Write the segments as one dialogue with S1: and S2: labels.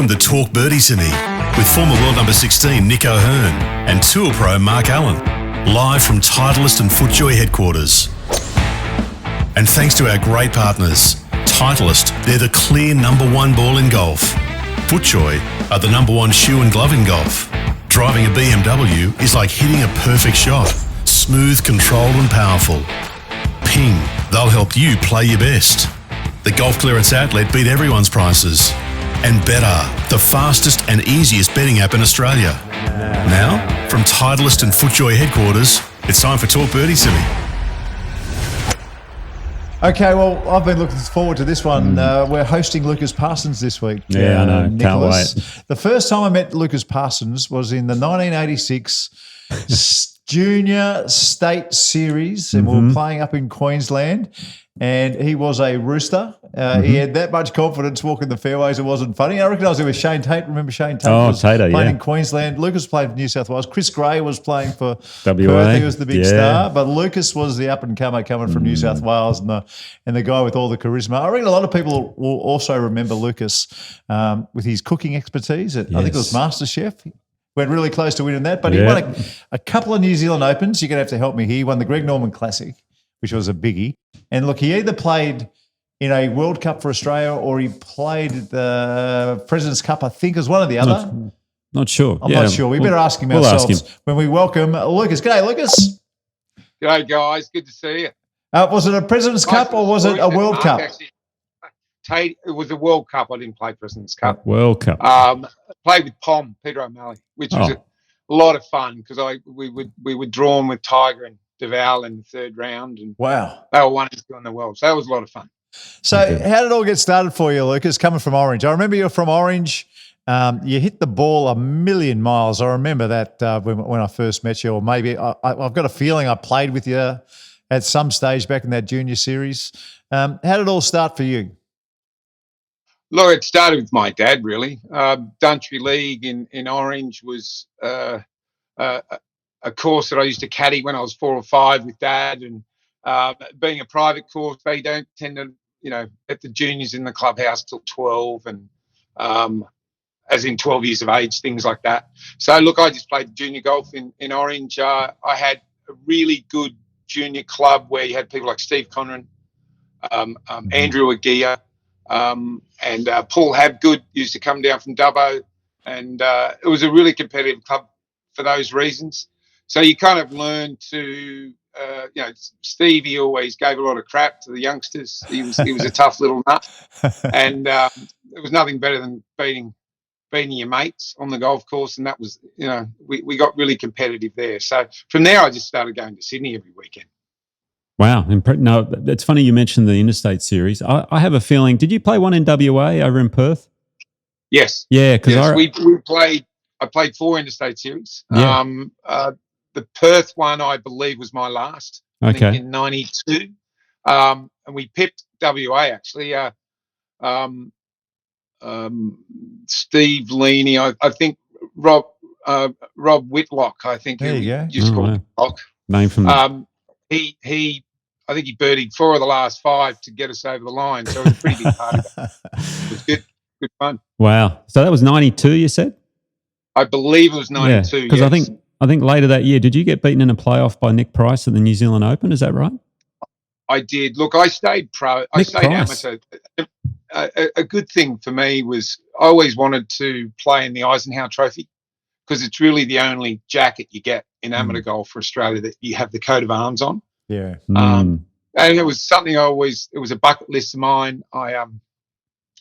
S1: the Talk Birdie Semi with former world number 16 Nick O'Hearn and Tour Pro Mark Allen, live from Titleist and FootJoy headquarters. And thanks to our great partners, Titleist, they're the clear number one ball in golf. FootJoy are the number one shoe and glove in golf. Driving a BMW is like hitting a perfect shot, smooth, controlled and powerful. Ping, they'll help you play your best. The Golf Clearance Outlet beat everyone's prices. And Better, the fastest and easiest betting app in Australia. Now, from Titleist and FootJoy headquarters, it's time for Talk Birdie Semi.
S2: Okay, well, I've been looking forward to this one. We're hosting Lucas Parsons this week.
S3: Yeah, I know.
S2: Nicholas.
S3: Can't wait.
S2: The first time I met Lucas Parsons was in the 1986 Junior State Series, and we were playing up in Queensland, and he was a rooster. He had that much confidence walking the fairways, it wasn't funny. I recognise him with Shane Tate. Remember Shane Tate?
S3: Oh, Tate,
S2: playing
S3: yeah.
S2: in Queensland. Lucas played for New South Wales. Chris Gray was playing for
S3: WA.
S2: Perth. He was the big
S3: Yeah.
S2: star. But Lucas was the up-and-comer coming from New South Wales and the guy with all the charisma. I reckon a lot of people will also remember Lucas with his cooking expertise. I think it was MasterChef. Went really close to winning that, but he won a couple of New Zealand Opens. You're going to have to help me here. He won the Greg Norman Classic, which was a biggie. And look, he either played in a World Cup for Australia or he played the President's Cup, I think, as one or the other.
S3: Not sure.
S2: I'm not sure. We better ask him ourselves when we welcome Lucas. G'day, Lucas.
S4: G'day, guys. Good to see you.
S2: Was it a President's Cup or was it a World Cup?
S4: Actually, Tate, it was a World Cup. I didn't play President's Cup.
S3: World Cup.
S4: Played with Pom, Peter O'Malley, which was a lot of fun because we were drawn with Tiger and Duval in the third round, and
S2: wow,
S4: they were 1 and 2 in the world. So that was a lot of fun.
S2: So how did it all get started for you, Lucas, coming from Orange? I remember you're from Orange. You hit the ball a million miles. I remember that when I first met you, or maybe I've got a feeling I played with you at some stage back in that junior series. How did it all start for you?
S4: Look, it started with my dad, really. Country League in Orange was a course that I used to caddy when I was 4 or 5 with Dad. And being a private course, they don't tend to, at the juniors in the clubhouse till 12 and as in 12 years of age, things like that. So, look, I just played junior golf in Orange. I had a really good junior club where you had people like Steve Conran, Andrew Aguirre, and Paul Habgood used to come down from Dubbo, and it was a really competitive club for those reasons. So you kind of learn to, Stevie always gave a lot of crap to the youngsters. He was a tough little nut, and it was nothing better than beating your mates on the golf course, and that was, we got really competitive there. So from there, I just started going to Sydney every weekend.
S3: Wow. No, it's funny you mentioned the Interstate Series. I have a feeling, did you play one in WA over in Perth?
S4: Yes.
S3: Yeah, because
S4: I played 4 Interstate Series.
S3: Yeah.
S4: The Perth one, I believe, was my last. I think in 92. And we pipped WA, actually. Steve Leaney, I think Rob Whitlock, I think.
S2: There you go.
S4: Just called Whitlock.
S3: Name from
S4: I think he birdied 4 of the last 5 to get us over the line. So it was a pretty big part of it. It was good fun.
S3: Wow. So that was 92, you said?
S4: I believe it was 92.
S3: Because I think later that year, did you get beaten in a playoff by Nick Price at the New Zealand Open? Is that right?
S4: I did. Look, I stayed pro. I stayed amateur. A good thing for me was I always wanted to play in the Eisenhower Trophy because it's really the only jacket you get in amateur golf for Australia that you have the coat of arms on.
S2: Yeah.
S4: And it was something it was a bucket list of mine. I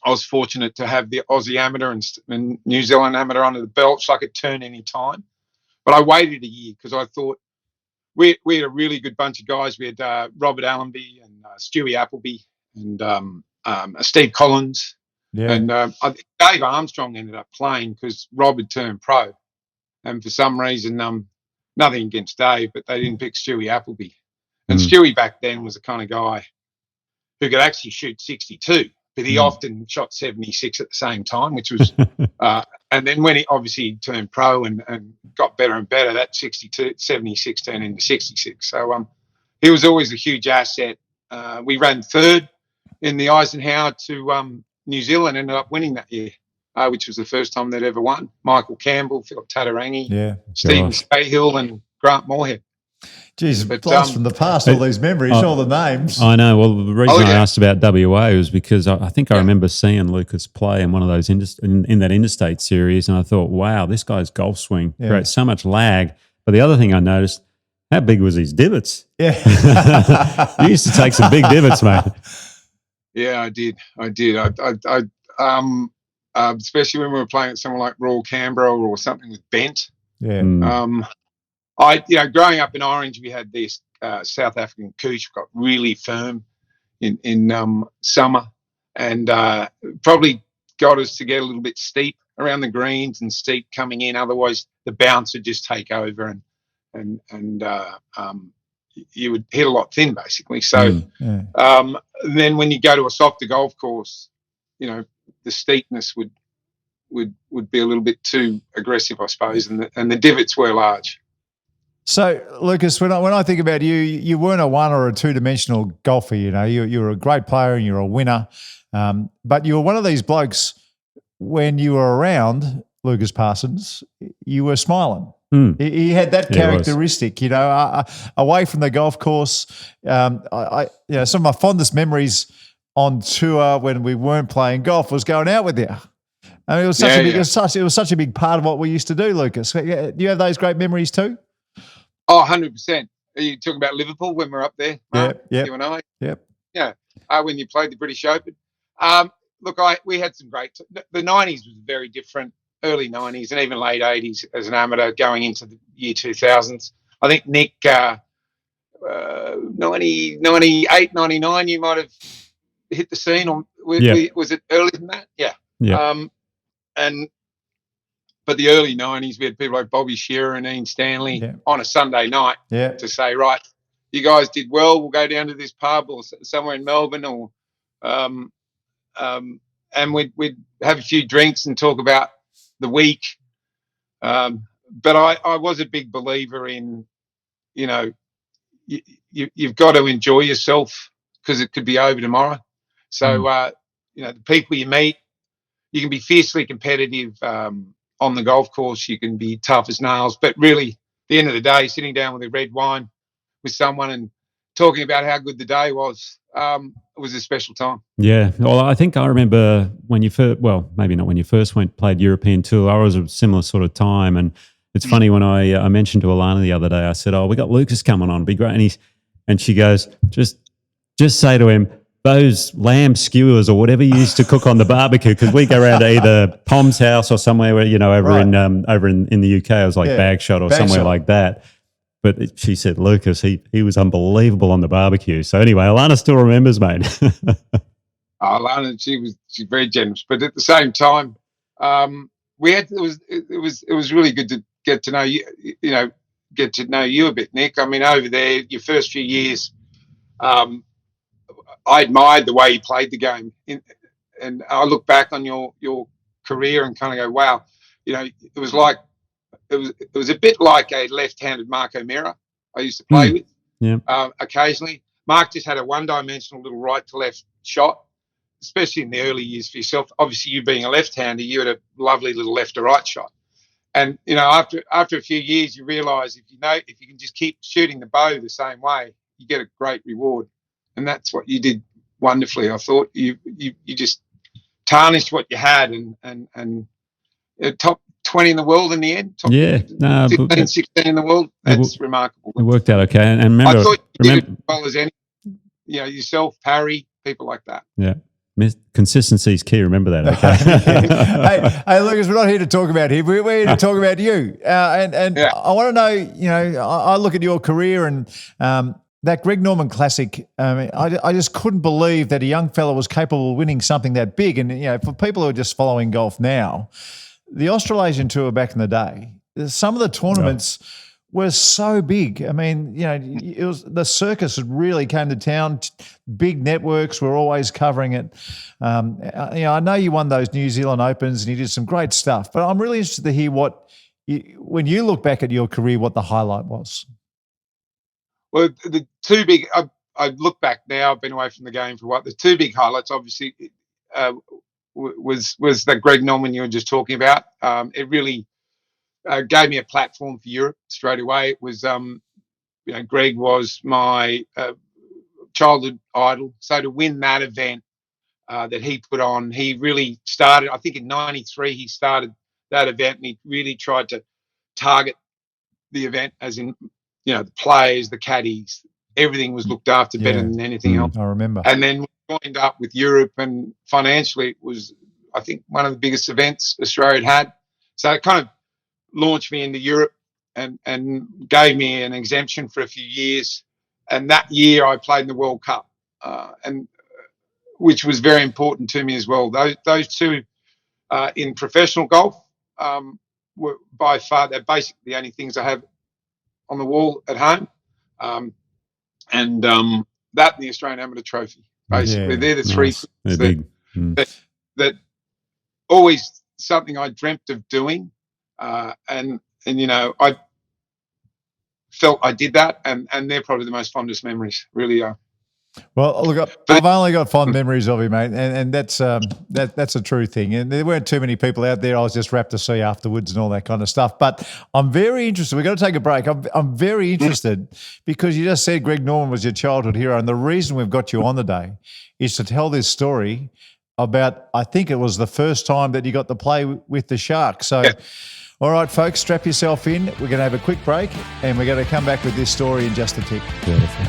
S4: was fortunate to have the Aussie Amateur and New Zealand Amateur under the belt so I could turn any time. But I waited a year because I thought we had a really good bunch of guys. We had Robert Allenby and Stewie Appleby and Steve Collins. Yeah. And I think Dave Armstrong ended up playing because Rob had turned pro. And for some reason, nothing against Dave, but they didn't pick Stewie Appleby. And Stewie back then was the kind of guy who could actually shoot 62, but he often shot 76 at the same time, which was and then when he obviously turned pro and got better and better, that 76 turned into 66. So he was always a huge asset. We ran third in the Eisenhower to New Zealand, ended up winning that year. which was the first time they'd ever won. Michael Campbell, Philip Tatarangi, Stephen
S3: Gosh.
S4: Cahill, and Grant Moorhead.
S2: Geez,
S4: But,
S2: blast from the past, all these memories, all the names.
S3: I know. Well, the reason I
S4: yeah.
S3: asked about WA was because I think I remember seeing Lucas play in one of those in that interstate series, and I thought, wow, this guy's golf swing creates so much lag. But the other thing I noticed, how big was his divots?
S2: Yeah.
S3: You used to take some big divots, mate.
S4: Yeah, I did. Especially when we were playing at someone like Royal Canberra or something with bent.
S2: Yeah.
S4: Growing up in Orange, we had this South African couch got really firm in summer, and probably got us to get a little bit steep around the greens and steep coming in. Otherwise, the bounce would just take over, and you would hit a lot thin, basically. So then when you go to a softer golf course, the steepness would be a little bit too aggressive, I suppose, and the divots were large.
S2: So, Lucas, when I think about you, you weren't a one or a two-dimensional golfer. You were a great player and you're a winner, but you were one of these blokes. When you were around Lucas Parsons, you were smiling. He had that characteristic, away from the golf course. Some of my fondest memories on tour when we weren't playing golf was going out with you. I mean, it was such a big part of what we used to do, Lucas. Do you have those great memories too?
S4: Oh, 100%. Are you talking about Liverpool when we're up there, Mark?
S2: Yep.
S4: You and I?
S2: Yep.
S4: Yeah. When you played the British Open. Look, we had some great the 90s was very different, early 90s and even late 80s as an amateur going into the year 2000s. I think, Nick, 98, 99, you might have hit the scene. Was it earlier than that? Yeah. But the early 90s, we had people like Bobby Shearer and Ian Stanley on a Sunday night to say, right, you guys did well. We'll go down to this pub or somewhere in Melbourne, or and we'd have a few drinks and talk about the week. But I was a big believer in, you've got to enjoy yourself because it could be over tomorrow. So, the people you meet, you can be fiercely competitive on the golf course. You can be tough as nails, but really, at the end of the day, sitting down with a red wine with someone and talking about how good the day was, it was a special time.
S3: Yeah. Well, I think I remember when you first, maybe not when you first played European Tour. I was a similar sort of time. And it's funny when I mentioned to Alana the other day, I said, we got Lucas coming on, it'd be great. And she goes, just say to him, those lamb skewers or whatever you used to cook on the barbecue, because we go around to either Tom's house or somewhere where, over in the UK, it was like Bagshot or somewhere like that. But she said, Lucas, he was unbelievable on the barbecue. So anyway, Alana still remembers, mate.
S4: Alana, she's very generous. But at the same time, it was really good to get to know you, get to know you a bit, Nick. I mean, over there, your first few years, I admired the way you played the game, and I look back on your career and kind of go, wow, it was like it was a bit like a left-handed Mark O'Meara I used to play with. Occasionally. Mark just had a one-dimensional little right-to-left shot, especially in the early years for yourself. Obviously, you being a left-hander, you had a lovely little left-to-right shot. And after a few years, you realise if you can just keep shooting the bow the same way, you get a great reward. And that's what you did wonderfully. I thought you just tarnished what you had and top 20 in the world in the end. Top 15, 16 in the world. That's remarkable.
S3: It worked out okay. And remember,
S4: I thought you did as well as any. Yourself, Parry, people like that.
S3: Yeah. Consistency is key. Remember that, okay?
S2: hey, Lucas, we're not here to talk about him. We're here to talk about you. And I want to know, I look at your career and that Greg Norman Classic, I just couldn't believe that a young fella was capable of winning something that big. And, for people who are just following golf now, the Australasian Tour back in the day, some of the tournaments were so big. I mean, it was the circus really came to town. Big networks were always covering it. I know you won those New Zealand Opens and you did some great stuff, but I'm really interested to hear when you look back at your career, what the highlight was.
S4: Well, the two big, I look back now, I've been away from the game for a while. The two big highlights, obviously, was that Greg Norman you were just talking about. It really gave me a platform for Europe straight away. It was, Greg was my childhood idol. So to win that event that he put on, he really started, I think in 93, he started that event, and he really tried to target the event, as in, the players, the caddies, everything was looked after better than anything else.
S2: I remember.
S4: And then we joined up with Europe, and financially it was, I think, one of the biggest events Australia had. So it kind of launched me into Europe and gave me an exemption for a few years. And that year I played in the World Cup, and which was very important to me as well. Those two in professional golf were by far, they're basically the only things I have on the wall at home. And that and the Australian Amateur Trophy. Basically, they're the three things that always something I dreamt of doing. And I felt I did that, and they're probably the most fondest memories, really are.
S2: Well, look, I've only got fond memories of you, mate, and that's a true thing. And there weren't too many people out there. I was just wrapped to see afterwards and all that kind of stuff. But I'm very interested. We've got to take a break. I'm very interested because you just said Greg Norman was your childhood hero, and the reason we've got you on today is to tell this story about, I think it was the first time that you got to play with the Sharks. So, all right, folks, strap yourself in. We're going to have a quick break, and we're going to come back with this story in just a tick.
S3: Beautiful.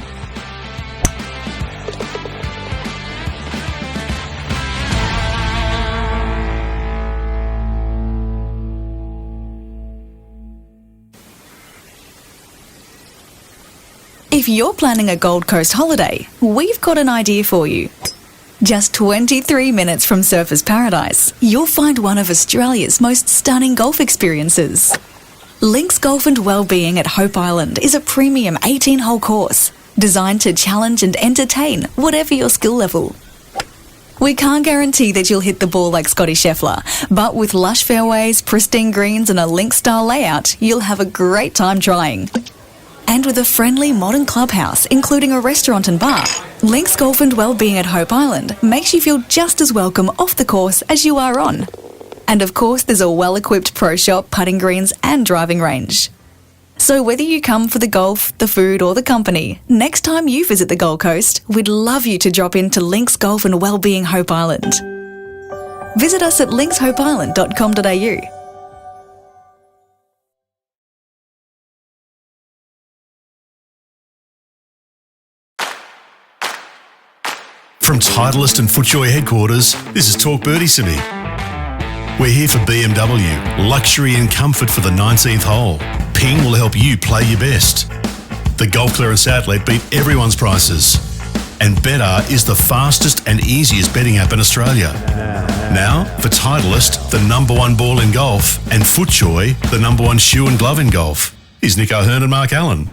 S5: If you're planning a Gold Coast holiday, we've got an idea for you. Just 23 minutes from Surfers Paradise, you'll find one of Australia's most stunning golf experiences. Links Golf and Wellbeing at Hope Island is a premium 18-hole course designed to challenge and entertain whatever your skill level. We can't guarantee that you'll hit the ball like Scotty Scheffler, but with lush fairways, pristine greens and a link-style layout, you'll have a great time trying. And with a friendly modern clubhouse, including a restaurant and bar, Links Golf and Wellbeing at Hope Island makes you feel just as welcome off the course as you are on. And of course, there's a well-equipped pro shop, putting greens and driving range. So whether you come for the golf, the food or the company, next time you visit the Gold Coast, we'd love you to drop into Links Golf and Wellbeing Hope Island. Visit us at linkshopeisland.com.au.
S1: From Titleist and FootJoy headquarters, this is talkbirdietome. We're here for BMW, luxury and comfort for the 19th hole. Ping will help you play your best. The Golf Clearance Outlet beat everyone's prices. And Betr is the fastest and easiest betting app in Australia. Now, for Titleist, the #1 ball in golf, and FootJoy, the #1 shoe and glove in golf. Here's Nick O'Hearn and Mark Allen.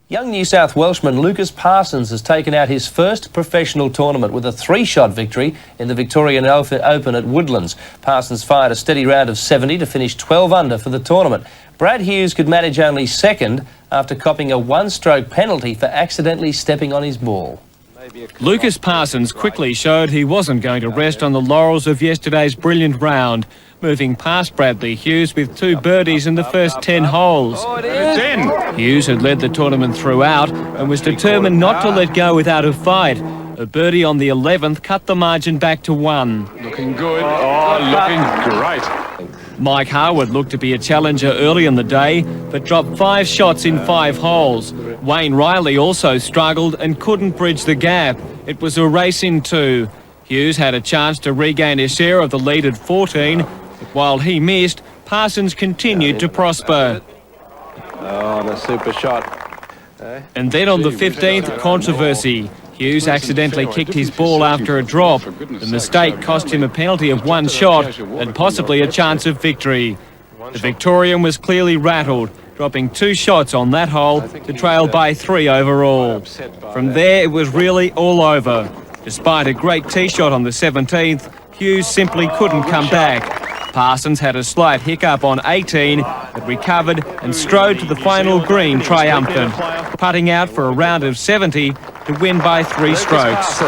S6: Young New South Welshman Lucas Parsons has taken out his first professional tournament with a 3-shot victory in the Victorian Open at Woodlands. Parsons fired a steady round of 70 to finish 12 under for the tournament. Brad Hughes could manage only second after copping a 1-stroke penalty for accidentally stepping on his ball.
S7: Lucas Parsons quickly showed he wasn't going to rest on the laurels of yesterday's brilliant round, moving past Bradley Hughes with 2 birdies in the first 10 holes. Hughes had led the tournament throughout and was determined not to let go without a fight. A birdie on the 11th cut the margin back to 1.
S8: Looking good. Oh, looking great.
S7: Mike Harwood looked to be a challenger early in the day, but dropped 5 shots in 5 holes. Wayne Riley also struggled and couldn't bridge the gap. It was a race in 2. Hughes had a chance to regain his share of the lead at 14, but while he missed, Parsons continued to prosper.
S8: Oh, and a super shot.
S7: And then on the 15th, controversy. Hughes accidentally kicked his ball after a drop. The mistake cost him a penalty of 1 shot and possibly a chance of victory. The Victorian was clearly rattled, dropping 2 shots on that hole to trail by 3 overall. From there, it was really all over. Despite a great tee shot on the 17th, Hughes simply couldn't come back. Parsons had a slight hiccup on 18, but recovered and strode to the final green triumphant, putting out for a round of 70 to win by 3 strokes.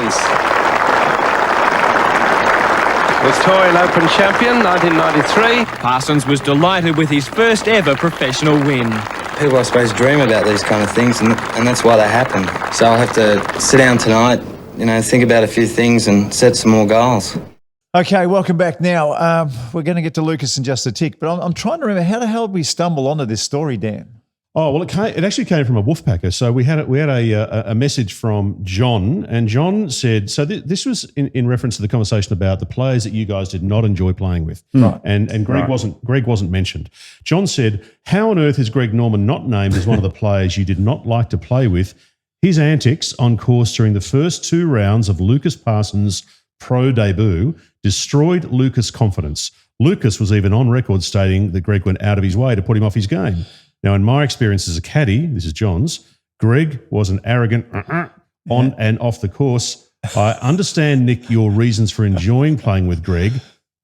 S8: Victorian Open champion, 1993.
S7: Parsons was delighted with his first ever professional win.
S9: People, I suppose, dream about these kind of things, and that's why they happen. So I'll have to sit down tonight, think about a few things and set some more goals.
S2: Okay, welcome back now. We're going to get to Lucas in just a tick, but I'm trying to remember, how the hell did we stumble onto this story, Dan?
S10: Oh, well, it actually came from a wolfpacker. So we had a message from John, and John said, so this was in reference to the conversation about the players that you guys did not enjoy playing with.
S2: Right.
S10: And Greg wasn't mentioned. John said, how on earth is Greg Norman not named as one of the players you did not like to play with? His antics on course during the first 2 rounds of Lucas Parsons' pro debut destroyed Lucas' confidence. Lucas was even on record stating that Greg went out of his way to put him off his game. Now, in my experience as a caddy, this is John's, Greg was an arrogant on and off the course. I understand, Nick, your reasons for enjoying playing with Greg,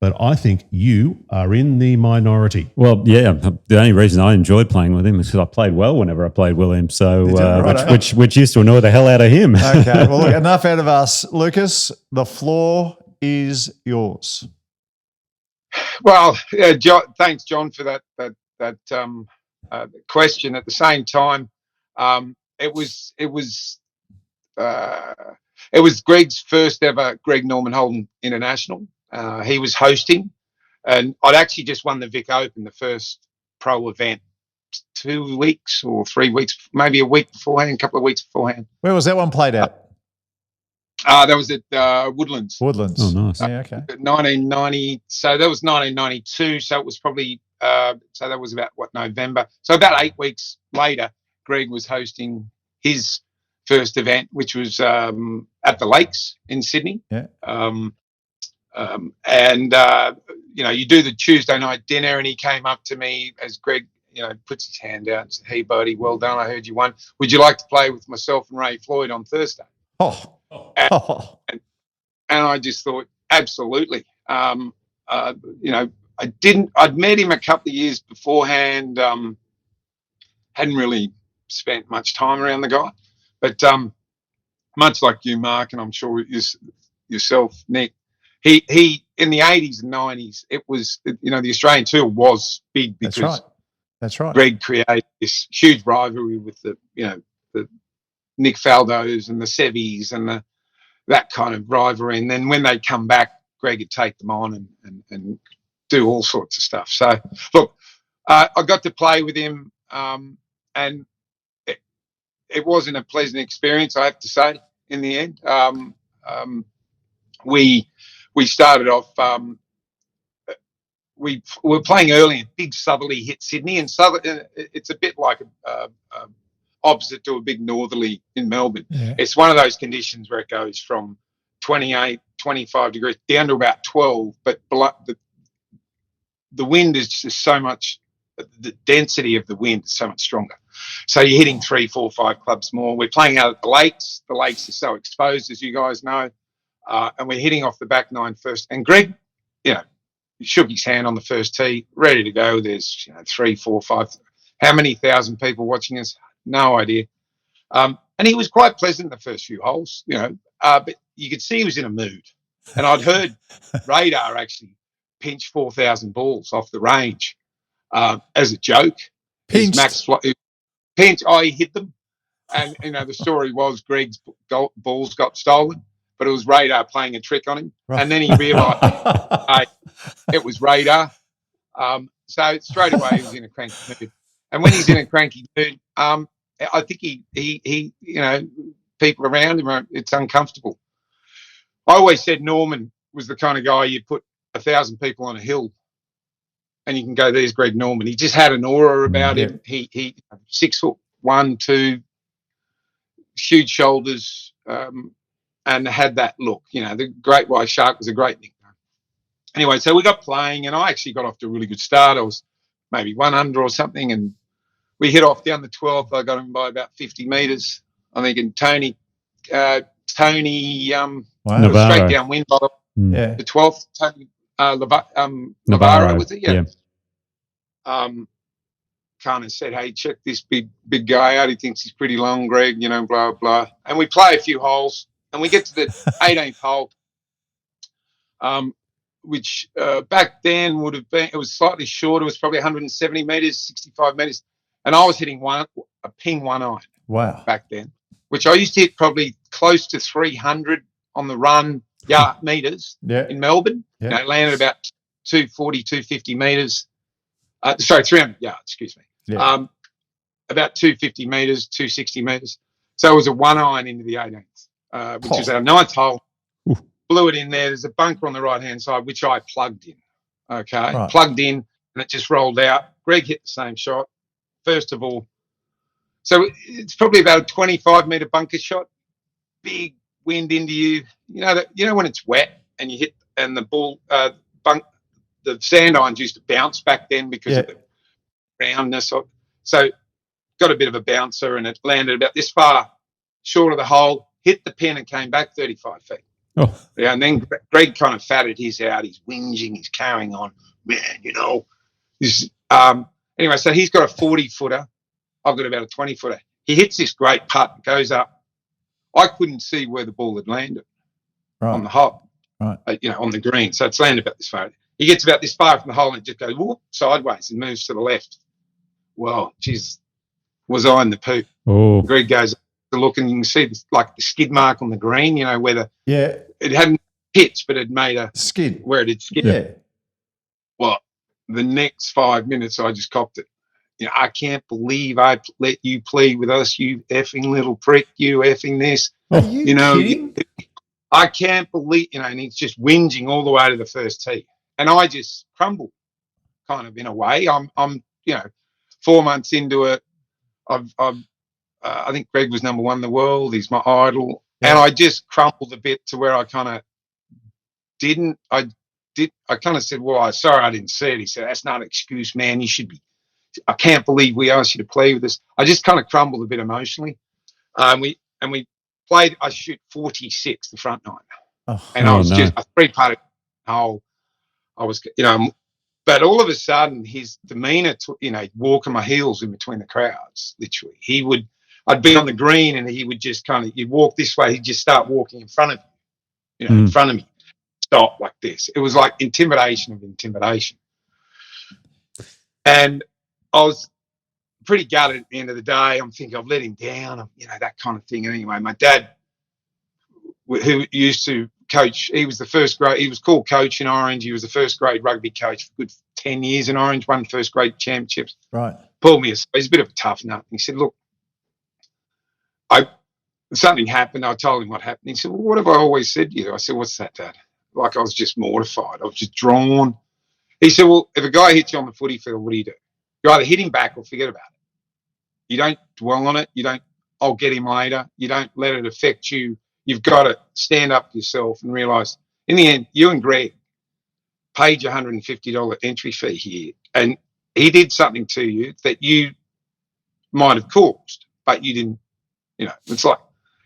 S10: but I think you are in the minority.
S3: Well, yeah, the only reason I enjoyed playing with him is because I played well whenever I played with him, so which used to annoy the hell out of him.
S2: Okay, well, look, enough out of us. Lucas, the floor is yours.
S4: Well, thanks, John, for that question. At the same time, it was Greg's first ever Greg Norman Holden International. He was hosting, and I'd actually just won the Vic Open, the first pro event, 2 weeks or 3 weeks, maybe a week beforehand, a couple of weeks beforehand.
S2: Where was that one played at?
S4: That was at Woodlands.
S2: Woodlands.
S3: Oh, nice.
S2: Yeah, okay.
S4: 1990. So that was 1992. So it was probably, so that was about, November. So about 8 weeks later, Greg was hosting his first event, which was at the Lakes in Sydney.
S2: Yeah.
S4: You do the Tuesday night dinner, and he came up to me as Greg, puts his hand out and said, "Hey, buddy, well done. I heard you won. Would you like to play with myself and Ray Floyd on Thursday?" And I just thought, absolutely. I'd met him a couple of years beforehand. Hadn't really spent much time around the guy, but much like you, Mark, and I'm sure yourself, Nick, he in the 80s and 90s, it was, the Australian tour was big because
S2: That's right.
S4: Greg created this huge rivalry with the Nick Faldos and the Sevies and that kind of rivalry. And then when they come back, Greg would take them on and do all sorts of stuff. So, look, I got to play with him, and it wasn't a pleasant experience, I have to say, in the end. We started off, we were playing early, and big southerly hit Sydney, and it's a bit like opposite to a big northerly in Melbourne.
S2: Yeah.
S4: It's one of those conditions where it goes from 28, 25 degrees down to about 12, but the wind is just so much, the density of the wind is so much stronger. So you're hitting 3, 4, 5 clubs more. We're playing out at the Lakes. The Lakes are so exposed, as you guys know, and we're hitting off the back nine first. And Greg, he shook his hand on the first tee, ready to go. There's 3, 4, 5, how many thousand people watching us? No idea. And he was quite pleasant the first few holes, but you could see he was in a mood. And I'd heard Radar actually pinch 4,000 balls off the range as a joke.
S2: Pinched?
S4: Pinch, he hit them. And, the story was Greg's balls got stolen, but it was Radar playing a trick on him.
S2: Right.
S4: And then he realised it was Radar. So straight away he was in a cranky mood. And when he's in a cranky mood, I think he people around him, it's uncomfortable. I always said Norman was the kind of guy you put 1,000 people on a hill and you can go, there's Greg Norman. He just had an aura about him. He 6'1", 2, huge shoulders, and had that look. The Great White Shark was a great nickname. Anyway, so we got playing, and I actually got off to a really good start. I was maybe 1 under or something, and we hit off down the 12th. I got him by about 50 metres. I think, and Tony, straight downwind by the 12th. Tony Navarro, was it? Yeah. Kind of said, hey, check this big guy out. He thinks he's pretty long, Greg, blah, blah. And we play a few holes, and we get to the 18th hole. which back then would have been, it was slightly shorter. It was probably 170 metres, 65 metres. And I was hitting a ping 1 iron.
S2: Wow.
S4: Back then, which I used to hit probably close to 300 on the run metres in Melbourne.
S2: Yeah.
S4: You know, landed about 240, 250 metres. 300 yards, excuse me.
S2: Yeah.
S4: About 250 metres, 260 metres. So it was a 1 iron into the 18th, which was our 9th hole.
S3: Ooh.
S4: Blew it in there. There's a bunker on the right-hand side, which I plugged in. Okay.
S2: Right.
S4: Plugged in, and it just rolled out. Greg hit the same shot. First of all, so it's probably about a 25-metre bunker shot. Big wind into you. You know when it's wet and you hit, and the ball, the sand irons used to bounce back then because of the roundness. So got a bit of a bouncer, and it landed about this far short of the hole, hit the pin, and came back 35 feet.
S3: Oh.
S4: Yeah, and then Greg kind of fatted his out. He's whinging. He's carrying on. Man, anyway, so he's got a 40-footer. I've got about a 20-footer. He hits this great putt, goes up. I couldn't see where the ball had landed on the hole, on the green. So it's landed about this far. He gets about this far from the hole and it just goes whoop, sideways and moves to the left. Well, geez, was I in the poop?
S3: Oh.
S4: Greg goes to look, and you can see this, like the skid mark on the green, where it hadn't pitched, but it made a
S2: skid
S4: where it had skid.
S2: Yeah.
S4: Well, the next 5 minutes, I just copped it. I can't believe I let you play with us, you effing little prick, you effing this.
S2: Are you kidding?
S4: I can't believe, and he's just whinging all the way to the first tee. And I just crumbled, kind of, in a way. I'm 4 months into it. I think Greg was number 1 in the world. He's my idol. Yeah. And I just crumbled a bit to where I kind of didn't. I kind of said, well, sorry I didn't see it. He said, that's not an excuse, man. You should be. I can't believe we asked you to play with us. I just kind of crumbled a bit emotionally. We played. I shoot 46 the front nine, I was just a 3-putted hole. I was, but all of a sudden his demeanour, walking my heels in between the crowds. Literally, I'd be on the green and he would just you'd walk this way, he'd just start walking in front of you, in front of me, stop like this. It was like intimidation of intimidation, and I was pretty gutted at the end of the day. I'm thinking I've let him down, that kind of thing. And anyway, my dad, who used to coach, he was called coach in Orange. He was the first grade rugby coach for a good 10 years in Orange, won first grade championships.
S2: Right.
S4: Pulled me aside. He's a bit of a tough nut. He said, look, something happened. I told him what happened. He said, well, what have I always said to you? I said, what's that, Dad? Like, I was just mortified. I was just drawn. He said, well, if a guy hits you on the footy field, what do? You either hit him back or forget about it. You don't dwell on it. You don't, I'll get him later. You don't let it affect you. You've got to stand up for yourself and realise, in the end, you and Greg paid your $150 entry fee here, and he did something to you that you might have caused, but you didn't. It's like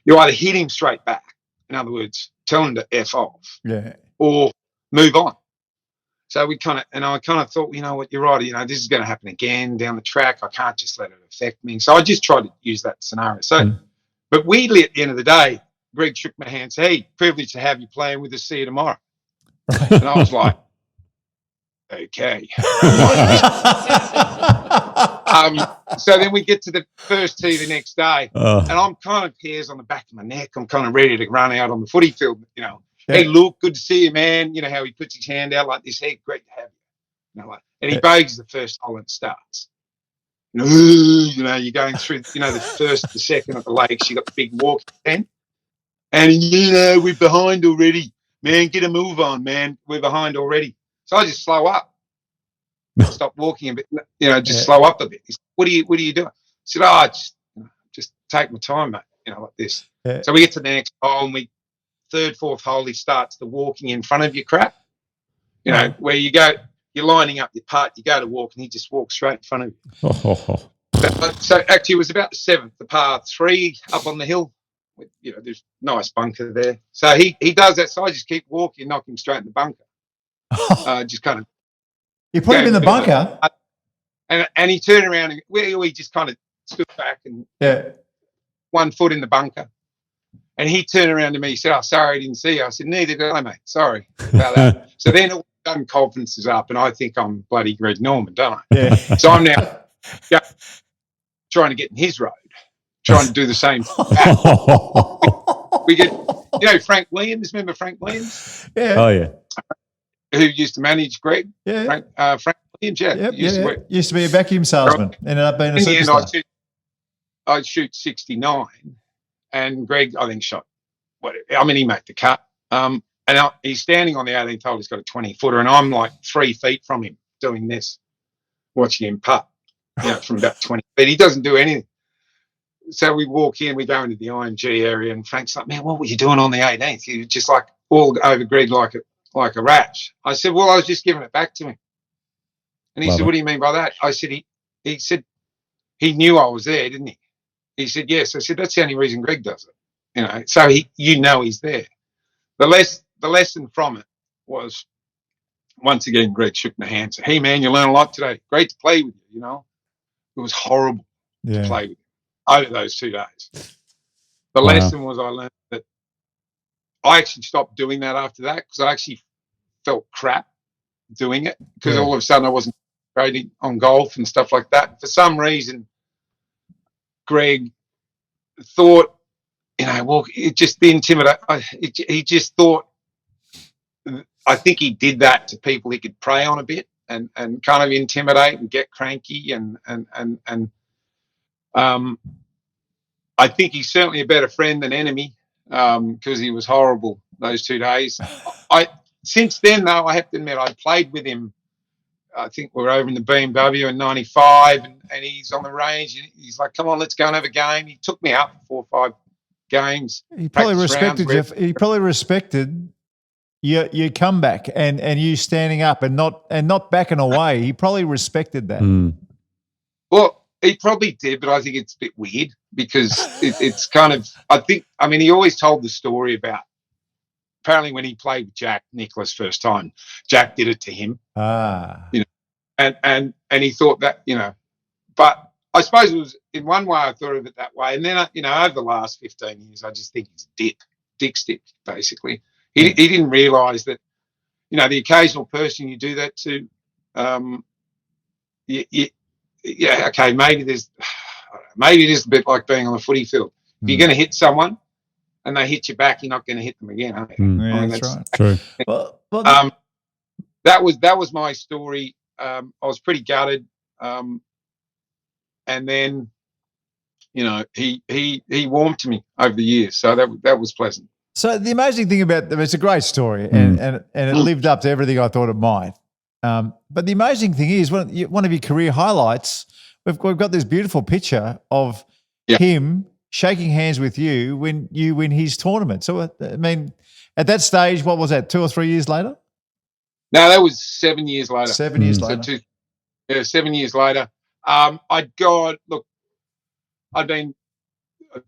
S4: you either hit him straight back, in other words, tell him to F off, or move on. So I kind of thought, you know what, you're right. This is going to happen again down the track. I can't just let it affect me. So I just tried to use that scenario. So, but weirdly, at the end of the day, Greg shook my hand and said, hey, privileged to have you playing with us. See you tomorrow. And I was like, okay. So then we get to the first tee the next day, and I'm kind of hairs on the back of my neck. I'm kind of ready to run out on the footy field, Hey, Luke, good to see you, man. You know how he puts his hand out like this. Hey, great to have you. And he bogeys the first hole and starts. You're going through, the first, the second of the lakes. You got the big walk tent. And, we're behind already. Man, get a move on, man. We're behind already. So I just slow up. Stop walking a bit, just slow up a bit. He said, what are you doing? I said, just take my time, mate, like this. Yeah. So we get to the next hole, and third, fourth hole, he starts the walking in front of you crap, where you go, you're lining up your putt, you go to walk, and he just walks straight in front of you. So actually, it was about the 7th, the par 3 up on the hill. There's nice bunker there. So he does that. So I just keep walking, knock him straight in the bunker. Just kind of.
S2: You put him in the bunker?
S4: And he turned around and we just kind of stood back and 1 foot in the bunker. And he turned around to me, he said, oh, sorry, I didn't see you. I said, neither did I, mate. Sorry about that. So then done conferences up, and I think I'm bloody Greg Norman, don't I?
S2: Yeah.
S4: So I'm now trying to get in his road, trying to do the same thing. We get, Frank Williams. Remember Frank Williams?
S2: Yeah.
S3: Oh, yeah.
S4: Who used to manage Greg?
S2: Yeah.
S4: Frank Williams. Yeah.
S2: Yep,
S4: Used
S2: to be a vacuum salesman. Ended up being a superstar.
S4: I'd shoot 69, and Greg, I think, shot. He made the cut. He's standing on the 18th hole. He's got a 20-footer, and I'm like 3 feet from him doing this, watching him putt, from about 20 feet. He doesn't do anything. So we walk in, we go into the IMG area, and Frank's like, "Man, what were you doing on the 18th? You just like all over Greg like a rash." I said, "Well, I was just giving it back to him." And he said, "What do you mean by that?" I said, he said he knew I was there, didn't he? He said, "Yes." I said, "That's the only reason Greg does it." So he's there. The lesson from it was, once again, Greg shook my hand and said, "Hey, man, you learn a lot today. Great to play with you, It was horrible to play with you over those 2 days. The lesson was, I learned that I actually stopped doing that after that, because I actually felt crap doing it, because all of a sudden I wasn't grading on golf and stuff like that. For some reason, Greg thought, it just the intimidate. He just thought, I think he did that to people he could prey on a bit and kind of intimidate and get cranky and I think he's certainly a better friend than enemy, because he was horrible those 2 days. Since then, though, I have to admit, I played with him. I think we were over in the BMW in '95, and he's on the range. And he's like, "Come on, let's go and have a game." He took me out for 4 or 5 games.
S2: He probably respected you. He probably respected your comeback and you standing up and not backing away. He probably respected that.
S4: Well, he probably did, but I think it's a bit weird, because it's kind of, he always told the story about, apparently when he played with Jack Nicklaus first time, Jack did it to him. And he thought that, but I suppose it was, in one way I thought of it that way. And then, over the last 15 years, I just think he's a dick stick, basically. He didn't realise that, the occasional person you do that to, okay, maybe it is a bit like being on a footy field. If you're going to hit someone and they hit you back, you're not going to hit them again, are you?
S2: That's right.
S3: True.
S2: Well,
S4: that was my story. I was pretty gutted, and then he warmed to me over the years, so that was pleasant.
S2: So the amazing thing about them, it's a great story, and it lived up to everything I thought it might. But the amazing thing is, one of your career highlights, we've got this beautiful picture of him shaking hands with you when you win his tournament. So, at that stage, what was that, 2 or 3 years later?
S4: No, that was 7 years later.
S2: 7 years later.
S4: 7 years later. I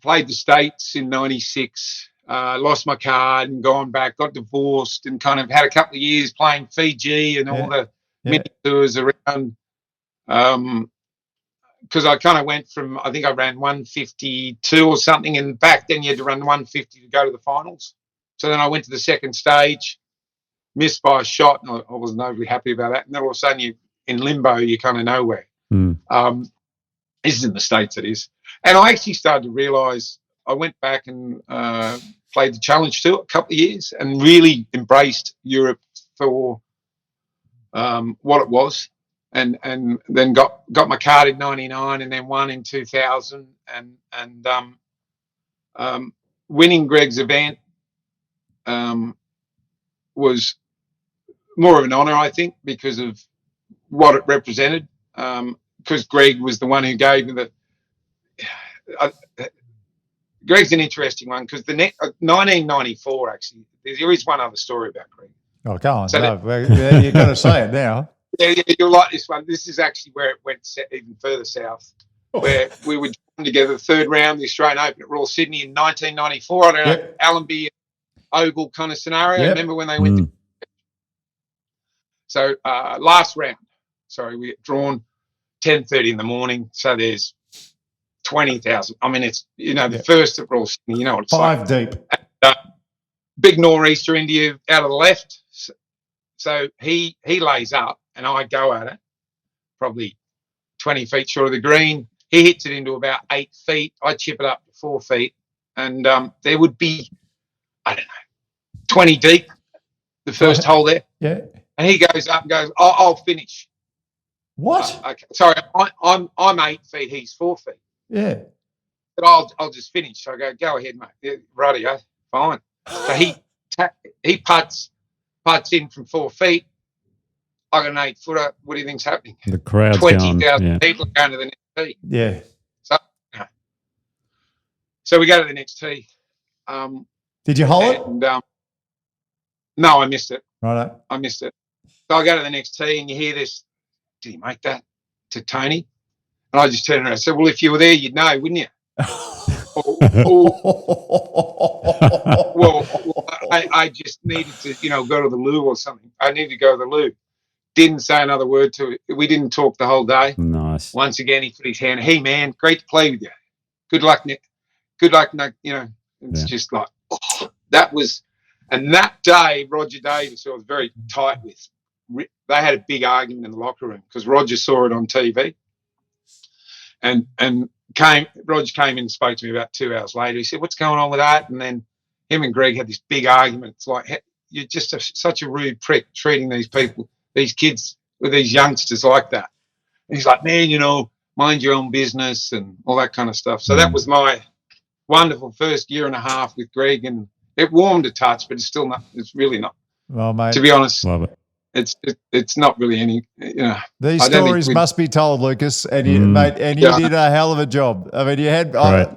S4: played the States in '96. Lost my card and gone back, got divorced, and kind of had a couple of years playing Fiji and all the mini tours around. Because I kind of went from, I think I ran 152 or something, and back then you had to run 150 to go to the finals. So then I went to the second stage, missed by a shot, and I wasn't overly happy about that. And then all of a sudden you're in limbo, you're kind of nowhere. This is in the States, it is. And I actually started to realise, I went back and played the Challenge Tour a couple of years and really embraced Europe for what it was, and then got my card in '99 and then won in 2000, and winning Greg's event was more of an honour, I think, because of what it represented, because Greg was the one who gave me the Greg's an interesting one, because the 1994, actually, there is one other story about Greg.
S2: Oh, go on. You've got to say it now.
S4: Yeah, you'll like this one. This is actually where it went even further south, where we were drawn together the third round, the Australian Open at Royal Sydney in 1994. I don't know, Allenby Oval kind of scenario. Remember when they went to... So last round, we get drawn 10:30 in the morning. So there's 20,000. It's, the first at Royal Sydney, what it's
S2: 5
S4: like.
S2: deep.
S4: And, big nor'easter India out of the left. so he lays up and I go at it, probably 20 feet short of the green. He hits it into about 8 feet. I chip it up to 4 feet, and there would be, I don't know, 20 deep, the first hole there.
S2: Yeah.
S4: And he goes up and goes, I'll finish.
S2: What?
S4: Okay. Sorry, I'm 8 feet. He's 4 feet.
S2: Yeah.
S4: But I'll just finish. So I go ahead, mate. Yeah, radio, fine. So he putts in from 4 feet. I got an 8-footer. What do you think's happening?
S3: The crowd's
S4: 20,000 people are going to the next tee.
S2: Yeah.
S4: So we go to the next tee.
S2: Did you hole it?
S4: And, no, I missed it.
S2: Right.
S4: I missed it. So I go to the next tee, and you hear this, did he make that to Tony? And I just turned around and said, well, if you were there, you'd know, wouldn't you? Well, I just needed to, go to the loo or something. I needed to go to the loo. Didn't say another word to it. We didn't talk the whole day.
S3: Nice.
S4: Once again, he put his hand, hey, man, great to play with you. Good luck, Nick. Good luck, Nick. It's just like, that was, and that day, Roger Davis, who I was very tight with, they had a big argument in the locker room because Roger saw it on TV. And Roger came in and spoke to me about 2 hours later. He said, what's going on with that? And then him and Greg had this big argument. It's like, you're just such a rude prick treating these people, these kids, with these youngsters like that. And he's like, man, mind your own business and all that kind of stuff. So that was my wonderful first year and a half with Greg, and it warmed a touch, but it's still not, it's really not.
S2: Well, mate.
S4: To be honest.
S3: Love it.
S4: It's not really any,
S2: These stories must be told, Lucas, and you, mate, and you did a hell of a job. I mean, you had.
S3: Right.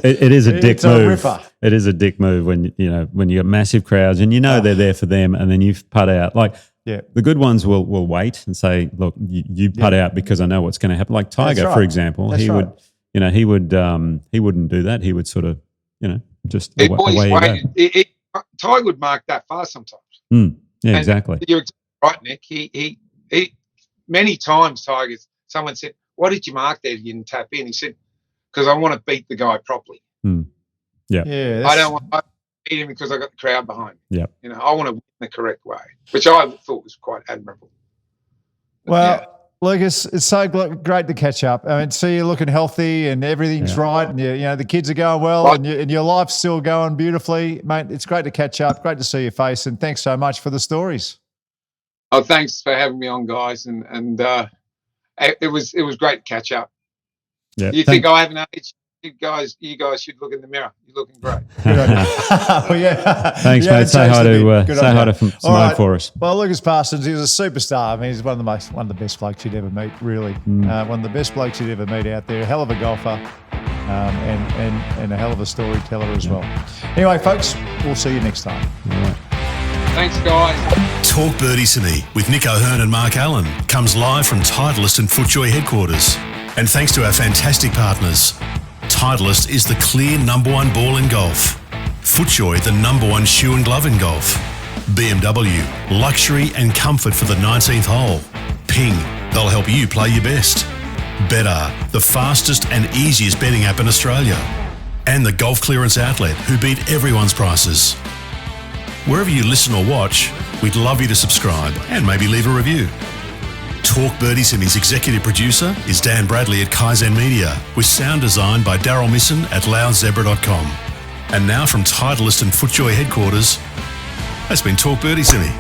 S3: It is a dick move.
S2: Ripper.
S3: It is a dick move when you got massive crowds and they're there for them, and then you putt out. Like the good ones will wait and say, look, you putt out because I know what's going to happen. Like Tiger, for example, he would he wouldn't do that. He would sort of just away you go.
S4: Tiger would mark that far sometimes.
S3: Yeah,
S4: and
S3: exactly.
S4: You're right, Nick. He many times someone said, why did you mark there? You didn't tap in. He said, because I want to beat the guy properly.
S3: Yeah.
S4: I don't want to beat him because I got the crowd behind me.
S3: Yeah.
S4: I want to win the correct way, which I thought was quite admirable.
S2: Well, Lucas, it's so great to catch up. I mean, see you looking healthy and everything's right, and the kids are going well, and your life's still going beautifully, mate. It's great to catch up. Great to see your face, and thanks so much for the stories.
S4: Oh, thanks for having me on, guys, and it was great to catch up.
S3: Yeah.
S4: You think I haven't aged? You guys should look in the mirror. You're looking great.
S2: Well, yeah.
S3: Thanks, mate. Say hi to Simone for us.
S2: Well, Lucas Parsons, he was a superstar. I mean, he's one of the best blokes you'd ever meet, really. One of the best blokes you'd ever meet out there. A hell of a golfer, and a hell of a storyteller as well. Anyway, folks, we'll see you next time.
S3: All right.
S4: Thanks, guys.
S1: Talk Birdie to Me with Nick O'Hearn and Mark Allen comes live from Titleist and FootJoy headquarters. And thanks to our fantastic partners. Titleist is the clear #1 ball in golf. FootJoy, the #1 shoe and glove in golf. BMW, luxury and comfort for the 19th hole. Ping, they'll help you play your best. Betr, the fastest and easiest betting app in Australia. And the Golf Clearance Outlet, who beat everyone's prices. Wherever you listen or watch, we'd love you to subscribe and maybe leave a review. Talk Birdie to Me's executive producer is Dan Bradley at Kaizen Media, with sound design by Daryl Misson at loudzebra.com. And now from Titleist and FootJoy headquarters, that's been Talk Birdie to Me.